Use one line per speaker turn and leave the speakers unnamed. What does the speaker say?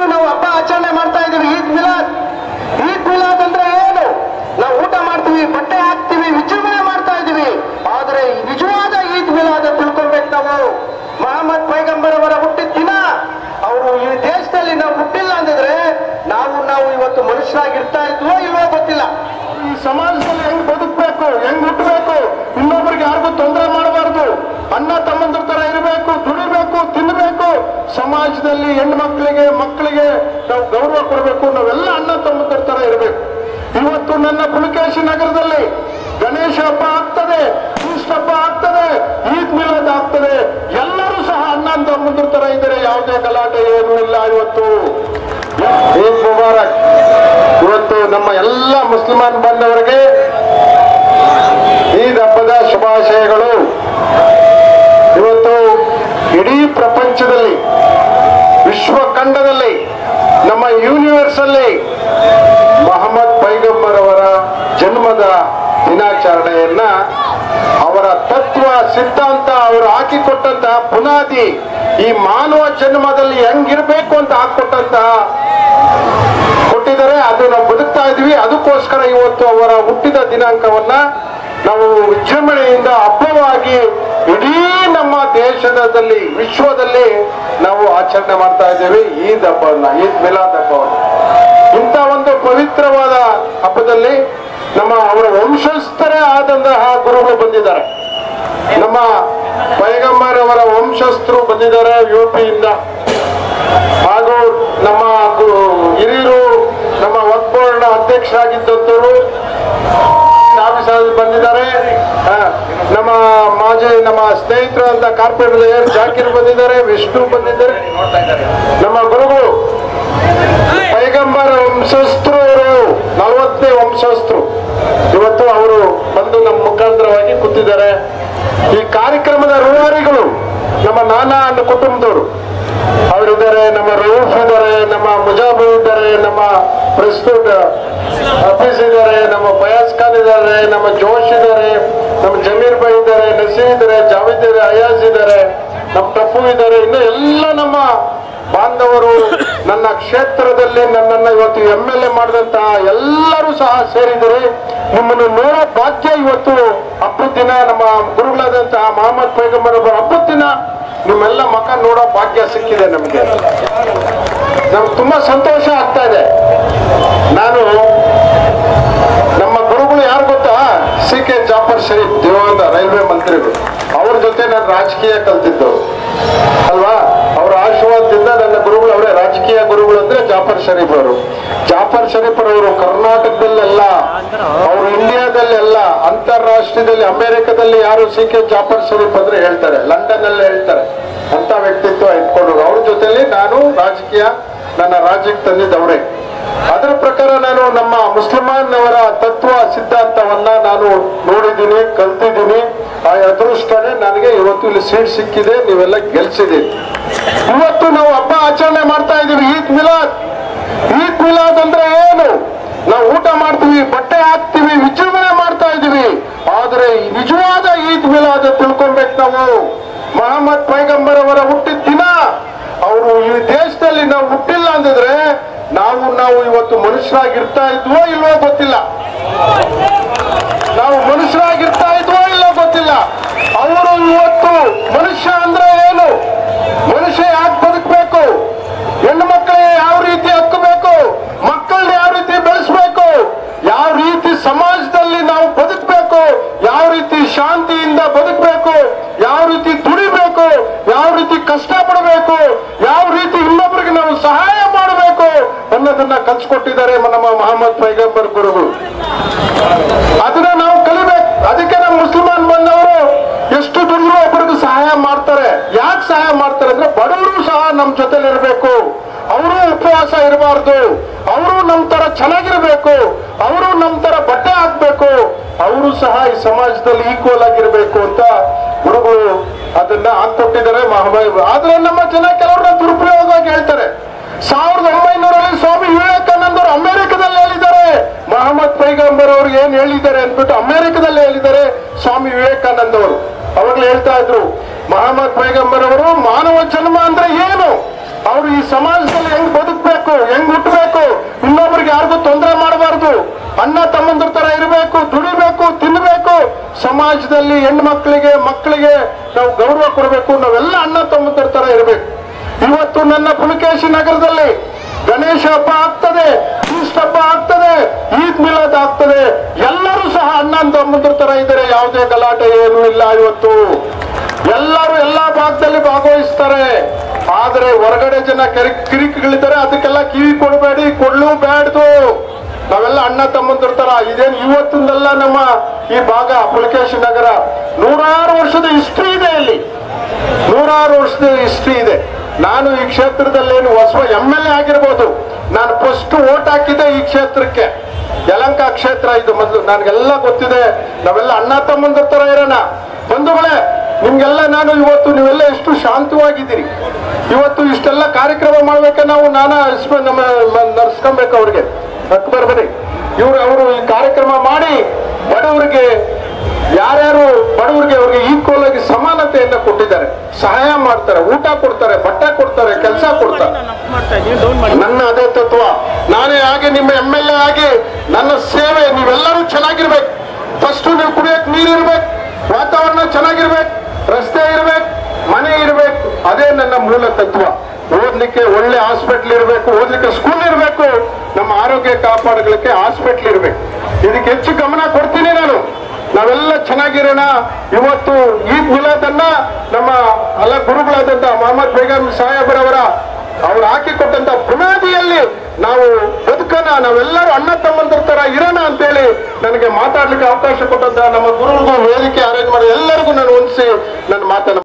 ನಾವು ಹಬ್ಬ ಆಚರಣೆ ಮಾಡ್ತಾ ಇದೀವಿ. ಈದ್ ಮಿಲಾದ್. ಈದ್ ಮಿಲಾದ್ ಅಂದ್ರೆ ಏನು? ನಾವು ಊಟ ಮಾಡ್ತೀವಿ, ಬಟ್ಟೆ ಹಾಕ್ತೀವಿ, ವಿಜೃಂಭಣೆ ಮಾಡ್ತಾ ಇದೀವಿ. ಆದ್ರೆ ನಿಜವಾದ ಈದ್ ಮಿಲಾದ್ ತಿಳ್ಕೊಳ್ಬೇಕು ನಾವು. ಮೊಹಮ್ಮದ್ ಪೈಗಂಬರ್ ಅವರ ಹುಟ್ಟಿದ ದಿನ. ಅವರು ಈ ದೇಶದಲ್ಲಿ ನಾವು ಹುಟ್ಟಿಲ್ಲ ಅಂದಿದ್ರೆ ನಾವು ಇವತ್ತು ಮನುಷ್ಯರಾಗಿರ್ತಾ ಇದ್ವೋ ಇಲ್ವೋ ಗೊತ್ತಿಲ್ಲ. ಈ ಸಮಾಜದಲ್ಲಿ ಹೆಂಗ್ ಬದುಕಬೇಕು, ಹೆಂಗ್ ಹುಟ್ಟಬೇಕು, ಇನ್ನೊಬ್ಬರಿಗೆ ಯಾರಿಗೂ ತೊಂದರೆ ಮಾಡಬಾರ್ದು, ಅಣ್ಣ ತಮ್ಮಂದ್ರ ತರ ಇರಬೇಕು, ದುಡಿಬೇಕು, ತಿನ್ನಬೇಕು, ಸಮಾಜದಲ್ಲಿ ಹೆಣ್ಣು ಮಕ್ಕಳಿಗೆ ನಾವು ಗೌರವ ಕೊಡಬೇಕು, ನಾವೆಲ್ಲ ಅಣ್ಣ ತಮ್ಮಂದ್ರ ತರ ಇರಬೇಕು. ಇವತ್ತು ನನ್ನ ಪುಲಕೇಶಿ ನಗರದಲ್ಲಿ ಗಣೇಶ ಹಬ್ಬ ಆಗ್ತದೆ, ಕ್ರಿಸ್ತ ಹಬ್ಬ ಆಗ್ತದೆ, ಈದ್ ಮಿಲಾದ್ ಆಗ್ತದೆ. ಎಲ್ಲರೂ ಸಹ ಅಣ್ಣ ತಮ್ಮಂದ್ರ ತರ ಇದ್ದಾರೆ, ಯಾವುದೇ ಗಲಾಟೆ ಏನೂ ಇಲ್ಲ. ಇವತ್ತು ಈದ್ ಮುಬಾರಕ್. ಇವತ್ತು ನಮ್ಮ ಎಲ್ಲ ಮುಸ್ಲಿಮಾನ್ ಬಾಂಧವರಿಗೆ ಈದ್ ಹಬ್ಬದ ಶುಭಾಶಯಗಳು. ಇವತ್ತು ಇಡೀ ಪ್ರಪಂಚದಲ್ಲಿ, ವಿಶ್ವ ಖಂಡದಲ್ಲಿ, ನಮ್ಮ ಯೂನಿವರ್ಸ್ ಅಲ್ಲಿ ಮೊಹಮ್ಮದ್ ಪೈಗಂಬರ್ ಅವರ ಜನ್ಮದ ದಿನಾಚರಣೆಯನ್ನ, ಅವರ ತತ್ವ ಸಿದ್ಧಾಂತ, ಅವರು ಹಾಕಿಕೊಟ್ಟಂತಹ ಬುನಾದಿ, ಈ ಮಾನವ ಜನ್ಮದಲ್ಲಿ ಹೆಂಗಿರ್ಬೇಕು ಅಂತ ಹಾಕೊಟ್ಟಂತಹ ಕೊಟ್ಟಿದ್ದಾರೆ. ಅದು ನಾವು ಬದುಕ್ತಾ ಇದ್ವಿ. ಅದಕ್ಕೋಸ್ಕರ ಇವತ್ತು ಅವರ ಹುಟ್ಟಿದ ದಿನಾಂಕವನ್ನ ನಾವು ವಿಜೃಂಭಣೆಯಿಂದ ಹಬ್ಬವಾಗಿ ಇಡೀ ನಮ್ಮ ದೇಶದಲ್ಲಿ, ವಿಶ್ವದಲ್ಲಿ ನಾವು ಆಚರಣೆ ಮಾಡ್ತಾ ಇದ್ದೇವೆ ಈದ್ ಹಬ್ಬವನ್ನ, ಈದ್ ಮಿಲಾದ್ ಹಬ್ಬವನ್ನು. ಇಂಥ ಒಂದು ಪವಿತ್ರವಾದ ಹಬ್ಬದಲ್ಲಿ ಅವರ ವಂಶಸ್ಥರೇ ಆದಂತಹ ಗುರುಗಳು ಬಂದಿದ್ದಾರೆ. ನಮ್ಮ ಪೈಗಂಬರ್ ಅವರ ವಂಶಸ್ಥರು ಬಂದಿದ್ದಾರೆ ಯುಪಿಯಿಂದ. ಹಾಗೂ ನಮ್ಮ ಹಿರಿಯರು, ನಮ್ಮ ವಕ್ಫ್ ಬೋರ್ಡ್ ಅಧ್ಯಕ್ಷರಾಗಿದ್ದಂಥವರು ಬಂದಿದ್ದಾರೆ. ನಮ್ಮ ನಮ್ಮ ಸ್ನೇಹಿತರು ಅಂತ ಕಾರ್ಪೊರೇಟರ್ ಜಾಕೀರ್ ಬಂದಿದ್ದಾರೆ, ವಿಷ್ಣು ಬಂದಿದ್ದಾರೆ. ನಮ್ಮ ಗುರುಗಳು ಪೈಗಂಬರ್ ವಂಶಸ್ಥರು, ಅವರು 40ನೇ ವಂಶಸ್ಥರು. ಇವತ್ತು ಅವರು ಬಂದು ನಮ್ಮ ಮುಖಾಂತರವಾಗಿ ಕೂತಿದ್ದಾರೆ. ಈ ಕಾರ್ಯಕ್ರಮದ ರೂವಾರಿಗಳು ನಮ್ಮ ನಾನಾ ಅನ್ನೋ ಕುಟುಂಬದವರು ಅವರಿದ್ದಾರೆ, ನಮ್ಮ ರೌಫ್ ಇದ್ದಾರೆ, ನಮ್ಮ ಮುಜಾಬು ಇದ್ದಾರೆ, ನಮ್ಮ ಪ್ರೆಸಿಡೆಂಟ್ ಹಫೀಸ್ ಇದ್ದಾರೆ, ನಮ್ಮ ಫಯಾಜ್ ಖಾನ್ ಇದ್ದಾರೆ, ನಮ್ಮ ಜೋಶ್ ಇದ್ದಾರೆ, ನಮ್ಮ ಜಮೀರ್ ಭಾಯ್ ಇದ್ದಾರೆ, ನಸೀರ್ ಇದ್ದಾರೆ, ಜಾವೇದ್ ಇದ್ದಾರೆ, ಅಯಾಜ್ ಇದ್ದಾರೆ, ನಮ್ಮ ಟಫು ಇದ್ದಾರೆ. ಇನ್ನು ಎಲ್ಲ ನಮ್ಮ ಬಾಂಧವರು, ನನ್ನ ಕ್ಷೇತ್ರದಲ್ಲಿ ನನ್ನನ್ನು ಇವತ್ತು MLA ಮಾಡಿದಂತಹ ಎಲ್ಲರೂ ಸಹ ಸೇರಿದರೆ ನಿಮ್ಮನ್ನು ನೋಡೋ ಭಾಗ್ಯ ಇವತ್ತು ಹಬ್ಬದ ದಿನ, ನಮ್ಮ ಗುರುಗಳಾದಂತಹ ಮೊಹಮ್ಮದ್ ಪೈಗಂಬರ್ ಅವರ ಹಬ್ಬದ ದಿನ ನಿಮ್ಮೆಲ್ಲ ಮಕ್ಕ ನೋಡೋ ಭಾಗ್ಯ ಸಿಕ್ಕಿದೆ ನಮ್ಗೆ ತುಂಬಾ ಸಂತೋಷ ಆಗ್ತಾ ಇದೆ. ನಾನು ನಮ್ಮ ಗುರುಗಳು ಯಾರು ಗೊತ್ತಾ? CK ಜಾಫರ್ ಶರೀಫ್, ದೇವಾಂಗ ರೈಲ್ವೆ ಮಂತ್ರಿಗಳು. ಅವ್ರ ಜೊತೆ ನಾನು ರಾಜಕೀಯ ಕಲ್ತಿದ್ದು ಅಲ್ವಾ. ಅವರ ಆಶೀರ್ವಾದದಿಂದ ನನ್ನ ಗುರುಗಳು ಅವರೇ. ರಾಜಕೀಯ ಗುರುಗಳು ಅಂದ್ರೆ ಜಾಫರ್ ಶರೀಫ್ ಅವರು. ಜಾಫರ್ ಶರೀಫ್ ಅವರು ಕರ್ನಾಟಕದಲ್ಲೆಲ್ಲ, ಅವರು ಇಂಡಿಯಾದಲ್ಲೆಲ್ಲ, ಅಂತಾರಾಷ್ಟ್ರೀಯದಲ್ಲಿ, ಅಮೆರಿಕದಲ್ಲಿ ಯಾರು CK ಜಾಫರ್ ಶರೀಫ್ ಅಂದ್ರೆ ಹೇಳ್ತಾರೆ, ಲಂಡನ್ ಅಲ್ಲೇ ಹೇಳ್ತಾರೆ. ಅಂತ ವ್ಯಕ್ತಿತ್ವ ಇಟ್ಕೊಂಡು ಅವ್ರ ಜೊತೆಲಿ ನಾನು ನನ್ನ ರಾಜ್ಯಕ್ಕೆ ತಂದಿದ್ದವರೇ. ಅದರ ಪ್ರಕಾರ ನಾನು ನಮ್ಮ ಮುಸ್ಲಿಮಾನ್ ಅವರ ತತ್ವ ಸಿದ್ಧಾಂತವನ್ನ ನಾನು ನೋಡಿದ್ದೀನಿ, ಕಲ್ತಿದ್ದೀನಿ. ಆ ಅದೃಷ್ಟನೇ ನನಗೆ ಇವತ್ತು ಇಲ್ಲಿ ಸೀಟ್ ಸಿಕ್ಕಿದೆ, ನೀವೆಲ್ಲ ಗೆಲ್ಸಿದ್ದೀರಿ. ಇವತ್ತು ನಾವು ಹಬ್ಬ ಆಚರಣೆ ಮಾಡ್ತಾ ಇದೀವಿ, ಈದ್ ಮಿಲಾದ್. ಈದ್ ಮಿಲಾದ್ ಅಂದ್ರೆ ಏನು? ನಾವು ಊಟ ಮಾಡ್ತೀವಿ, ಬಟ್ಟೆ ಹಾಕ್ತೀವಿ, ವಿಜೃಂಭಣೆ ಮಾಡ್ತಾ ಇದೀವಿ. ಆದ್ರೆ ನಿಜವಾದ ಈದ್ ಮಿಲಾದ್ ತಿಳ್ಕೊಳ್ಬೇಕು ನಾವು. ಮೊಹಮ್ಮದ್ ಪೈಗಂಬರ್ ಅವರ ಹುಟ್ಟಿದ ದಿನ. ಅವರು ಈ ದೇಶದಲ್ಲಿ ನಾವು ಹುಟ್ಟಿಲ್ಲ ಅಂದಿದ್ರೆ ನಾವು ಇವತ್ತು ಮನುಷ್ಯರಾಗಿರ್ತಾ ಇದ್ವೋ ಇಲ್ವೋ ಗೊತ್ತಿಲ್ಲ. ನಾವು ಮನುಷ್ಯರಾಗಿರ್ತಾ ಇದ್ವೋ ಇಲ್ವೋ ಗೊತ್ತಿಲ್ಲ. ಅವರು ಇವತ್ತು ಮನುಷ್ಯ ಅಂದ್ರೆ ಏನು, ಮನುಷ್ಯ ಯಾಕೆ ಬದುಕಬೇಕು, ಹೆಣ್ಣು ಮಕ್ಕಳಿಗೆ ಯಾವ ರೀತಿ ಹಕ್ಕಬೇಕು, ಮಕ್ಕಳನ್ನ ಯಾವ ರೀತಿ ಬೆಳೆಸಬೇಕು, ಯಾವ ರೀತಿ ಸಮಾಜದಲ್ಲಿ ನಾವು ಬದುಕಬೇಕು, ಯಾವ ರೀತಿ ಶಾಂತಿಯಿಂದ ಬದುಕಬೇಕು, ಯಾವ ರೀತಿ ದುಡಿಬೇಕು, ಯಾವ ರೀತಿ ಕಷ್ಟ ಪಡಬೇಕು, ಯಾವ ರೀತಿ ಇನ್ನೊಬ್ಬರಿಗೆ ನಾವು ಸಹಾಯ ಮಾಡಬೇಕು ಅನ್ನೋದನ್ನ ಕಲ್ಸ್ಕೊಟ್ಟಿದ್ದಾರೆ ನಮ್ಮ ಮೊಹಮ್ಮದ್ ಪೈಗಂಬರ್ ಗುರುಗಳು. ಅದನ್ನ ನಾವು ಕಲಿಬೇಕು. ಅದಕ್ಕೆ ನಮ್ಮ ಮುಸ್ಲಿಮಾನ್ ಬಂದವರು ಎಷ್ಟು ದುಡಿದ್ರು ಒಬ್ಬರಿಗೂ ಸಹಾಯ ಮಾಡ್ತಾರೆ. ಯಾಕೆ ಸಹಾಯ ಮಾಡ್ತಾರೆ ಅಂದ್ರೆ ಬಡವರು ಸಹ ನಮ್ಮ ಜೊತೆಲಿ ಇರಬೇಕು, ಅವರು ಉಪವಾಸ ಇರಬಾರ್ದು, ಅವರು ನಮ್ಮ ತರ ಚೆನ್ನಾಗಿರ್ಬೇಕು, ಅವರು ನಮ್ಮ ತರ ಬಟ್ಟೆ ಹಾಕ್ಬೇಕು, ಅವರು ಸಹ ಈ ಸಮಾಜದಲ್ಲಿ ಈಕ್ವಲ್ ಆಗಿರ್ಬೇಕು ಅಂತ ಗುರುಗಳು ಅದನ್ನ ಹಾಕೊಟ್ಟಿದ್ದಾರೆ. ಆದ್ರೆ ನಮ್ಮ ಜನ ಕೆಲವ್ರನ್ನ ದುರುಪಯೋಗವಾಗಿ ಹೇಳ್ತಾರೆ. 1900ರಲ್ಲಿ ಸ್ವಾಮಿ ವಿವೇಕಾನಂದರು ಅಮೆರಿಕದಲ್ಲಿ ಹೇಳಿದ್ದಾರೆ, ಮೊಹಮ್ಮದ್ ಪೈಗಂಬರ್ ಅವ್ರಿಗೆ ಏನ್ ಹೇಳಿದ್ದಾರೆ ಅಂದ್ಬಿಟ್ಟು ಅಮೆರಿಕದಲ್ಲಿ ಹೇಳಿದ್ದಾರೆ ಸ್ವಾಮಿ ವಿವೇಕಾನಂದ ಅವರು. ಅವಾಗಲೇ ಹೇಳ್ತಾ ಇದ್ರು, ಮೊಹಮ್ಮದ್ ಪೈಗಂಬರ್ ಅವರು ಮಾನವ ಜನ್ಮ ಅಂದ್ರೆ ಏನು, ಅವರು ಈ ಸಮಾಜದಲ್ಲಿ ಹೆಂಗ್ ಬದುಕಬೇಕು ಸಮಾಜದಲ್ಲಿ ಹೆಣ್ಣು ಮಕ್ಕಳಿಗೆ ನಾವು ಗೌರವ ಕೊಡಬೇಕು. ನಾವೆಲ್ಲ ಅಣ್ಣ ತಮ್ಮಂದಿರ ತರ ಇರಬೇಕು. ಇವತ್ತು ನನ್ನ ಪುಲಕೇಶಿ ನಗರದಲ್ಲಿ ಗಣೇಶ ಹಬ್ಬ ಆಗ್ತದೆ, ಕ್ರಿಸ್ಟ್ ಹಬ್ಬ ಆಗ್ತದೆ, ಈದ್ ಮಿಲಾದ್ ಆಗ್ತದೆ. ಎಲ್ಲರೂ ಸಹ ಅಣ್ಣ ತಮ್ಮಂದಿರ ತರ ಇದ್ದಾರೆ. ಯಾವುದೇ ಗಲಾಟೆ ಏನೂ ಇಲ್ಲ. ಇವತ್ತು ಎಲ್ಲರೂ ಎಲ್ಲಾ ಭಾಗದಲ್ಲಿ ಭಾಗವಹಿಸ್ತಾರೆ. ಆದ್ರೆ ಹೊರಗಡೆ ಜನ ಕಿರಿಕಿಗಳಿದ್ದಾರೆ. ಅದಕ್ಕೆಲ್ಲ ಕಿವಿ ಕೊಡಬೇಡಿ, ಕೊಡ್ಲು ಬ್ಯಾಡ್ದು. ನಾವೆಲ್ಲ ಅಣ್ಣ ತಮ್ಮಂದಿರ ತರ. ಇದೇನು ಇವತ್ತಿಂದಲ್ಲ. ನಮ್ಮ ಈ ಭಾಗ ಪುಲಕೇಶಿ ನಗರ ನೂರಾರು ವರ್ಷದ ಹಿಸ್ಟ್ರಿ ಇದೆ. ಇಲ್ಲಿ ನೂರಾರು ವರ್ಷದ ಹಿಸ್ಟ್ರಿ ಇದೆ. ನಾನು ಈ ಕ್ಷೇತ್ರದಲ್ಲೇನು ಹೊಸ MLA ಆಗಿರ್ಬೋದು. ನಾನು ಫಸ್ಟ್ ವೋಟ್ ಹಾಕಿದ್ದೆ ಈ ಕ್ಷೇತ್ರಕ್ಕೆ. ಯಲಹಂಕ ಕ್ಷೇತ್ರ ಇದು ಮೊದಲು. ನನಗೆಲ್ಲ ಗೊತ್ತಿದೆ. ನಾವೆಲ್ಲ ಅಣ್ಣ ತಮ್ಮಂದಿರ ತರ ಇರೋಣ. ಬಂಧುಗಳೇ, ನಿಮ್ಗೆಲ್ಲ ನಾನು ಇವತ್ತು ನೀವೆಲ್ಲ ಎಷ್ಟು ಶಾಂತವಾಗಿದ್ದೀರಿ. ಇವತ್ತು ಇಷ್ಟೆಲ್ಲ ಕಾರ್ಯಕ್ರಮ ಮಾಡ್ಬೇಕೆ ನಾವು ನಮ್ಮ ನಡ್ಸ್ಕೊಬೇಕು. ಅವ್ರಿಗೆ ಅಕ್ಬರ್ ಬನ್ನಿ, ಅವರು ಈ ಕಾರ್ಯಕ್ರಮ ಮಾಡಿ ಬಡವರಿಗೆ ಯಾರ್ಯಾರು ಬಡವರಿಗೆ ಅವ್ರಿಗೆ ಈಕ್ವಲ್ ಆಗಿ ಸಮಾನತೆಯನ್ನ ಕೊಟ್ಟಿದ್ದಾರೆ. ಸಹಾಯ ಮಾಡ್ತಾರೆ, ಊಟ ಕೊಡ್ತಾರೆ, ಬಟ್ಟೆ ಕೊಡ್ತಾರೆ, ಕೆಲಸ ಕೊಡ್ತಾರೆ. ನನ್ನ ಅದೇ ತತ್ವ. ನಾನೇ ಹಾಗೆ ನಿಮ್ಮ MLA ಆಗಿ ನನ್ನ ಸೇವೆ. ನೀವೆಲ್ಲರೂ ಚೆನ್ನಾಗಿರ್ಬೇಕು. ಫಸ್ಟ್ ನೀವು ಕುಡಿಯಕ್ ನೀರು ಇರ್ಬೇಕು, ವಾತಾವರಣ ಚೆನ್ನಾಗಿರ್ಬೇಕು, ರಸ್ತೆ ಇರ್ಬೇಕು, ಮನೆ ಇರ್ಬೇಕು. ಅದೇ ನನ್ನ ಮೂಲ ತತ್ವ. ಓದ್ಲಿಕ್ಕೆ ಒಳ್ಳೆ ಹಾಸ್ಪಿಟ್ಲ್ ಇರಬೇಕು, ಓದ್ಲಿಕ್ಕೆ ಸ್ಕೂಲ್ ಇರಬೇಕು, ನಮ್ಮ ಆರೋಗ್ಯ ಕಾಪಾಡಲಿಕ್ಕೆ ಹಾಸ್ಪಿಟ್ಲ್ ಇರಬೇಕು. ಇದಕ್ಕೆ ಹೆಚ್ಚು ಗಮನ ಕೊಡ್ತೀನಿ ನಾನು. ನಾವೆಲ್ಲ ಚೆನ್ನಾಗಿರೋಣ. ಇವತ್ತು ಈದ್ ಮಿಲಾದನ್ನ ನಮ್ಮ ಗುರುಗಳಾದಂತಹ ಮೊಹಮ್ಮದ್ ಬೇಗಂ ಸಾಹೇಬ್ರವರ ಅವ್ರು ಹಾಕಿಕೊಟ್ಟಂತ ಬುನಾದಿಯಲ್ಲಿ ನಾವು ಬದುಕನ, ನಾವೆಲ್ಲರೂ ಅಣ್ಣ ತಮ್ಮಂದಿರ ತರ ಇರೋಣ ಅಂತೇಳಿ ನನಗೆ ಮಾತಾಡ್ಲಿಕ್ಕೆ ಅವಕಾಶ ಕೊಟ್ಟಂತ ನಮ್ಮ ಗುರುಗಳಿಗೂ ವೇದಿಕೆ ಅರೇಂಜ್ ಮಾಡಿ ಎಲ್ಲರಿಗೂ ನಾನು ಹೊಂದಿಸಿ ನನ್ನ ಮಾತನ್ನು